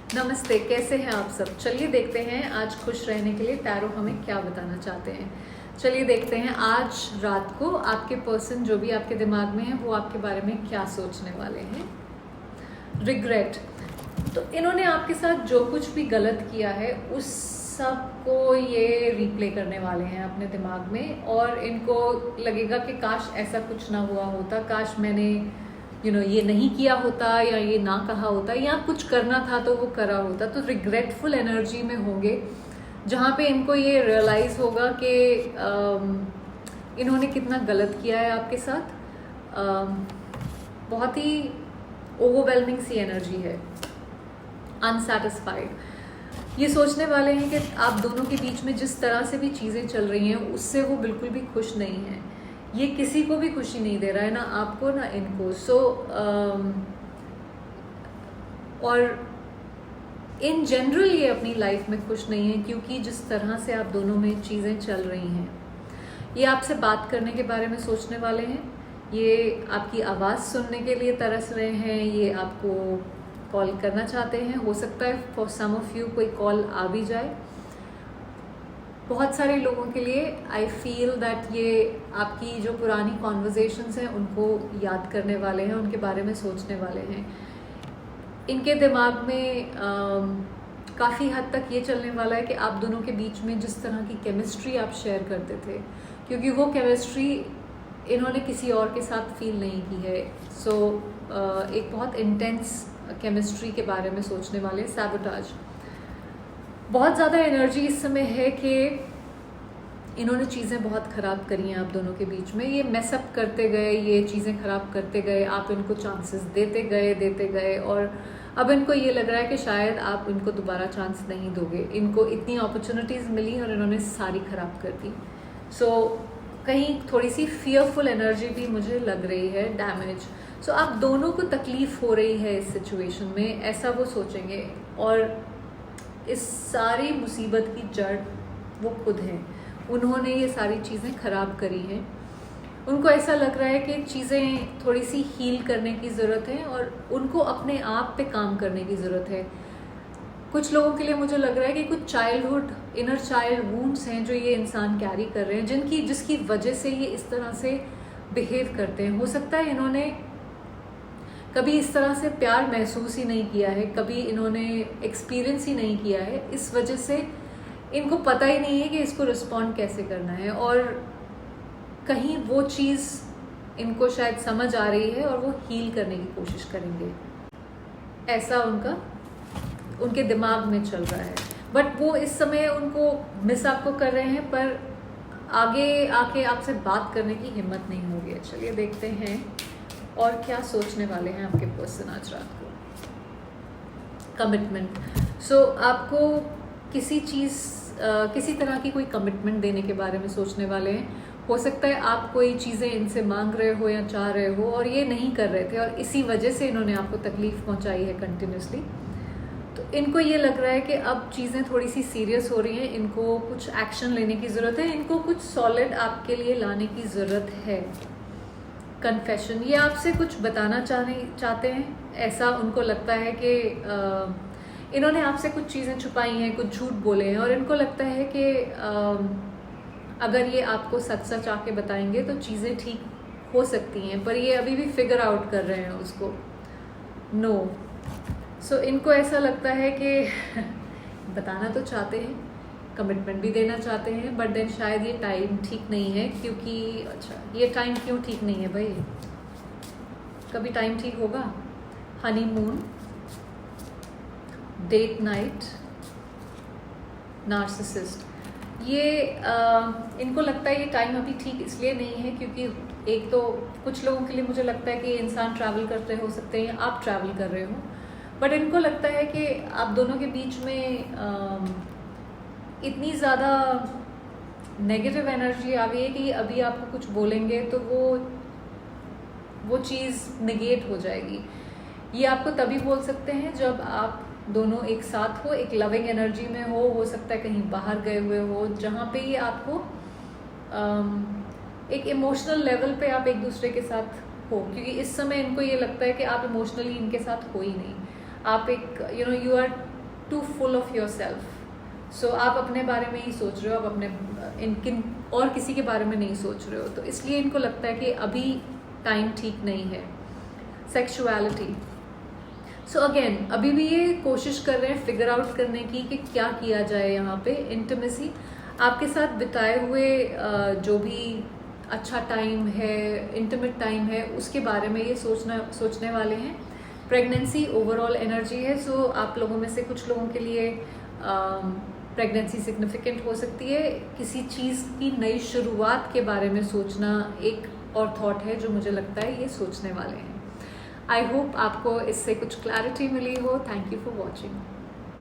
नमस्ते, कैसे हैं आप सब। चलिए देखते हैं आज खुश रहने के लिए टैरो हमें क्या बताना चाहते हैं। चलिए देखते हैं आज रात को आपके पर्सन जो भी आपके दिमाग में है वो आपके बारे में क्या सोचने वाले हैं। रिग्रेट, तो इन्होंने आपके साथ जो कुछ भी गलत किया है उस सब को ये रिप्ले करने वाले हैं अपने दिमाग में, और इनको लगेगा कि काश ऐसा कुछ ना हुआ होता, काश मैंने ये नहीं किया होता या ये ना कहा होता या कुछ करना था तो वो करा होता। तो रिग्रेटफुल एनर्जी में होंगे जहाँ पे इनको ये रियलाइज होगा कि इन्होंने कितना गलत किया है आपके साथ। बहुत ही ओवरवेलमिंग सी एनर्जी है, अनसेटिस्फाइड। ये सोचने वाले हैं कि आप दोनों के बीच में जिस तरह से भी चीज़ें चल रही हैं उससे वो बिल्कुल भी खुश नहीं है। ये किसी को भी खुशी नहीं दे रहा है, ना आपको ना इनको। और इन जनरल ये अपनी लाइफ में खुश नहीं है, क्योंकि जिस तरह से आप दोनों में चीज़ें चल रही हैं। ये आपसे बात करने के बारे में सोचने वाले हैं, ये आपकी आवाज़ सुनने के लिए तरस रहे हैं, ये आपको कॉल करना चाहते हैं। हो सकता है फॉर सम ऑफ यू कोई कॉल आ भी जाए। बहुत सारे लोगों के लिए आई फील दैट ये आपकी जो पुरानी कॉन्वर्जेशंस हैं उनको याद करने वाले हैं, उनके बारे में सोचने वाले हैं। इनके दिमाग में काफ़ी हद तक ये चलने वाला है कि आप दोनों के बीच में जिस तरह की केमिस्ट्री आप शेयर करते थे, क्योंकि वो केमिस्ट्री इन्होंने किसी और के साथ फील नहीं की है। एक बहुत इंटेंस केमिस्ट्री के बारे में सोचने वाले। सैबोटाज, बहुत ज़्यादा एनर्जी इस समय है कि इन्होंने चीज़ें बहुत ख़राब करी हैं आप दोनों के बीच में। ये मेसअप करते गए, ये चीज़ें ख़राब करते गए, आप इनको चांसेस देते गए और अब इनको ये लग रहा है कि शायद आप इनको दोबारा चांस नहीं दोगे। इनको इतनी अपॉर्चुनिटीज़ मिली और इन्होंने सारी ख़राब कर दी। कहीं थोड़ी सी फियरफुल एनर्जी भी मुझे लग रही है, डैमेज। आप दोनों को तकलीफ़ हो रही है इस सिचुएशन में, ऐसा वो सोचेंगे। और इस सारी मुसीबत की जड़ वो खुद हैं, उन्होंने ये सारी चीज़ें ख़राब करी हैं। उनको ऐसा लग रहा है कि चीज़ें थोड़ी सी हील करने की ज़रूरत है और उनको अपने आप पे काम करने की ज़रूरत है। कुछ लोगों के लिए मुझे लग रहा है कि कुछ चाइल्डहुड इनर चाइल्ड वूंड्स हैं जो ये इंसान कैरी कर रहे हैं, जिसकी वजह से ये इस तरह से बिहेव करते हैं। हो सकता है इन्होंने कभी इस तरह से प्यार महसूस ही नहीं किया है, कभी इन्होंने एक्सपीरियंस ही नहीं किया है, इस वजह से इनको पता ही नहीं है कि इसको रिस्पॉन्ड कैसे करना है। और कहीं वो चीज़ इनको शायद समझ आ रही है और वो हील करने की कोशिश करेंगे, ऐसा उनके दिमाग में चल रहा है। बट वो इस समय उनको मिस आपको कर रहे हैं, पर आगे आके आपसे बात करने की हिम्मत नहीं होगी। चलिए देखते हैं और क्या सोचने वाले हैं आपके पर्सन आज रात को। कमिटमेंट, आपको किसी तरह की कोई कमिटमेंट देने के बारे में सोचने वाले हैं। हो सकता है आप कोई चीज़ें इनसे मांग रहे हो या चाह रहे हो और ये नहीं कर रहे थे और इसी वजह से इन्होंने आपको तकलीफ़ पहुंचाई है कंटिन्यूसली। तो इनको ये लग रहा है कि अब चीज़ें थोड़ी सी सीरियस हो रही हैं, इनको कुछ एक्शन लेने की ज़रूरत है, इनको कुछ सॉलिड आपके लिए लाने की ज़रूरत है। कन्फेशन, ये आपसे कुछ बताना चाहते हैं, ऐसा उनको लगता है कि इन्होंने आपसे कुछ चीज़ें छुपाई हैं, कुछ झूठ बोले हैं और इनको लगता है कि अगर ये आपको सच सच आके बताएंगे तो चीज़ें ठीक हो सकती हैं, पर ये अभी भी फिगर आउट कर रहे हैं उसको। इनको ऐसा लगता है कि बताना तो चाहते हैं, कमिटमेंट भी देना चाहते हैं, बट देन शायद ये टाइम ठीक नहीं है। क्योंकि ये टाइम क्यों ठीक नहीं है भाई, कभी टाइम ठीक होगा। हनीमून, डेट नाइट, नार्सिसिस्ट, ये इनको लगता है ये टाइम अभी ठीक इसलिए नहीं है क्योंकि एक तो कुछ लोगों के लिए मुझे लगता है कि इंसान ट्रैवल करते हो सकते हैं, आप ट्रैवल कर रहे हो, बट इनको लगता है कि आप दोनों के बीच में इतनी ज़्यादा नेगेटिव एनर्जी आ गई है कि अभी आपको कुछ बोलेंगे तो वो चीज़ निगेट हो जाएगी। ये आपको तभी बोल सकते हैं जब आप दोनों एक साथ हो, एक लविंग एनर्जी में हो सकता है कहीं बाहर गए हुए हो, जहाँ पे ये आपको एक इमोशनल लेवल पे आप एक दूसरे के साथ हो, क्योंकि इस समय इनको ये लगता है कि आप इमोशनली इनके साथ हो ही नहीं। आप एक you are too full of yourself. So आप अपने बारे में ही सोच रहे हो, आप अपने किन और किसी के बारे में नहीं सोच रहे हो, तो इसलिए इनको लगता है कि अभी टाइम ठीक नहीं है। सेक्सुअलिटी, सो अगेन अभी भी ये कोशिश कर रहे हैं फिगर आउट करने की कि क्या किया जाए यहाँ पे। इंटिमेसी, आपके साथ बिताए हुए जो भी अच्छा टाइम है, इंटीमेट टाइम है, उसके बारे में ये सोचने वाले हैं। प्रेगनेंसी ओवरऑल एनर्जी है, सो आप लोगों में से कुछ लोगों के लिए प्रेगनेंसी सिग्निफिकेंट हो सकती है। किसी चीज़ की नई शुरुआत के बारे में सोचना एक और थॉट है जो मुझे लगता है ये सोचने वाले हैं। आई होप आपको इससे कुछ क्लैरिटी मिली हो। Thank you for watching.